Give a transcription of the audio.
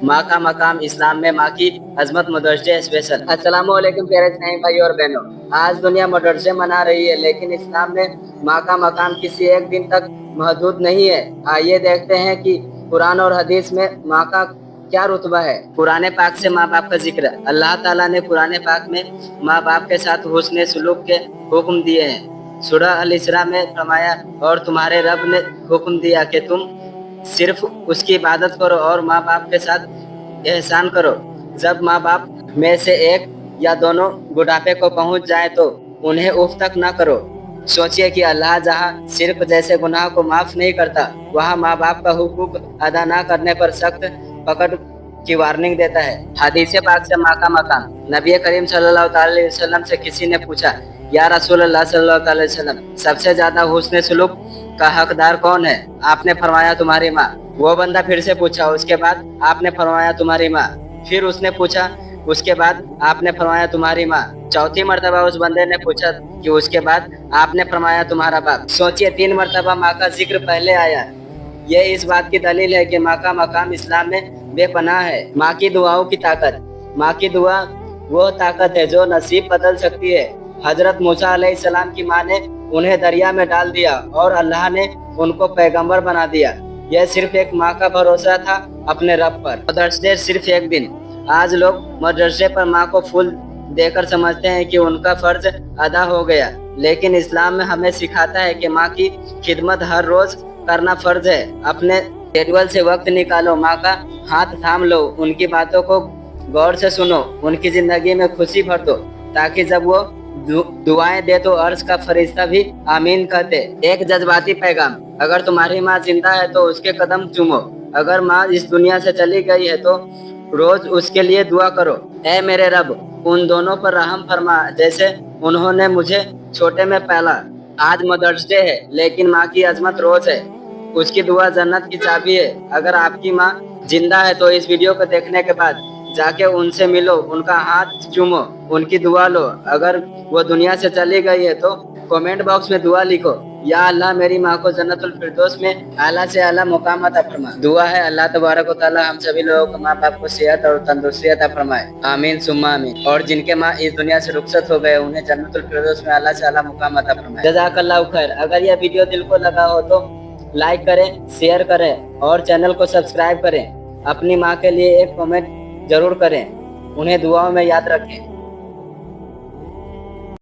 माँ का मकाम इस्लाम में माँ की अजमत मदरसे स्पेशल। अस्सलाम वालेकुम प्यारे स्नेही भाई और बहनों। आज दुनिया मदरसे मना रही है, लेकिन इस्लाम में माँ का मकाम किसी एक दिन तक महदूद नहीं है। आइए देखते हैं कि कुरान और हदीस में माँ का क्या रुतबा है। कुरान पाक से माँ बाप का जिक्र। अल्लाह ताला ने कुरान पाक में माँ बाप के साथ हुस्न सुलूक के हुक्म दिए हैं। सूरह अल इसरा में फरमाया, और तुम्हारे रब ने हुक्म दिया कि तुम सिर्फ उसकी इबादत करो और माँ बाप के साथ एहसान करो। जब माँ बाप में से एक या दोनों बुढ़ापे को पहुंच जाए तो उन्हें उफ तक ना करो। सोचिए कि अल्लाह जहाँ सिर्फ जैसे गुनाह को माफ नहीं करता, वहाँ माँ बाप का हुकूक अदा ना करने पर सख्त पकड़ की वार्निंग देता है। हदीस पाक से माँ का मकाम। नबी करीम सल्लल्लाहु अलैहि वसल्लम से किसी ने पूछा, या रसूल अल्लाह सल्लल्लाहु अलैहि वसल्लम, सबसे ज्यादा हुस्न सुलूक का हकदार कौन है? आपने फरमाया, तुम्हारी माँ। वो बंदा फिर से पूछा, उसके बाद? आपने फरमाया, तुम्हारी माँ। फिर उसने पूछा, उसके बाद? आपने फरमाया, तुम्हारी माँ। चौथी मर्तबा उस बंदे ने पूछा कि उसके बाद? आपने फरमाया, तुम्हारा बाप। सोचिए, 3 मर्तबा माँ का जिक्र पहले आया। ये इस बात की दलील है कि माँ का मकाम इस्लाम में बेपनाह है। माँ की दुआओं की ताकत। माँ की दुआ वो ताकत है जो नसीब बदल सकती है। हजरत मूसा अलैहिस्सलाम की माँ ने उन्हें दरिया में डाल दिया और अल्लाह ने उनको पैगंबर बना दिया। यह सिर्फ एक माँ का भरोसा था अपने रब पर। मदरसे सिर्फ एक दिन। आज लोग मदरसे पर माँ को फूल देकर समझते हैं कि उनका फर्ज अदा हो गया, लेकिन इस्लाम में हमें सिखाता है कि माँ की खिदमत हर रोज करना फर्ज है। अपने शेड्यूल से वक्त निकालो, माँ का हाथ थाम लो, उनकी बातों को गौर से सुनो, उनकी जिंदगी में खुशी भर दो, ताकि जब वो दुआएं दे तो अर्श का फरिश्ता भी आमीन कहते। एक जज्बाती पैगाम। अगर तुम्हारी माँ जिंदा है तो उसके कदम चूमो। अगर माँ इस दुनिया से चली गई है तो रोज उसके लिए दुआ करो। ऐ मेरे रब, उन दोनों पर रहम फरमा जैसे उन्होंने मुझे छोटे में पाला। आज मदर्स डे है, लेकिन माँ की अजमत रोज है। उसकी दुआ जन्नत की चाबी है। अगर आपकी माँ जिंदा है तो इस वीडियो को देखने के बाद जाके उनसे मिलो, उनका हाथ चूमो, उनकी दुआ लो। अगर वो दुनिया से चली गई है तो कमेंट बॉक्स में दुआ लिखो, या अल्लाह मेरी माँ को जन्नतुल फिरदौस में आला से आला मुकाम अता फरमा। दुआ है अल्लाह तबारक व तआला हम सभी लोगों को माँ बाप को सेहत और तंदुरुस्ती अता फरमाए। आमीन सुम्मा आमीन। और जिनके माँ इस दुनिया से रुखसत हो गए उन्हें जन्नतुल फिरदौस में आला से आला मुकाम अता फरमाए। जज़ाकल्लाहु खैर। अगर यह वीडियो दिल को लगा हो तो लाइक करें, शेयर करें और चैनल को सब्सक्राइब करें। अपनी माँ के लिए एक कमेंट जरूर करें। उन्हें दुआओं में याद रखें।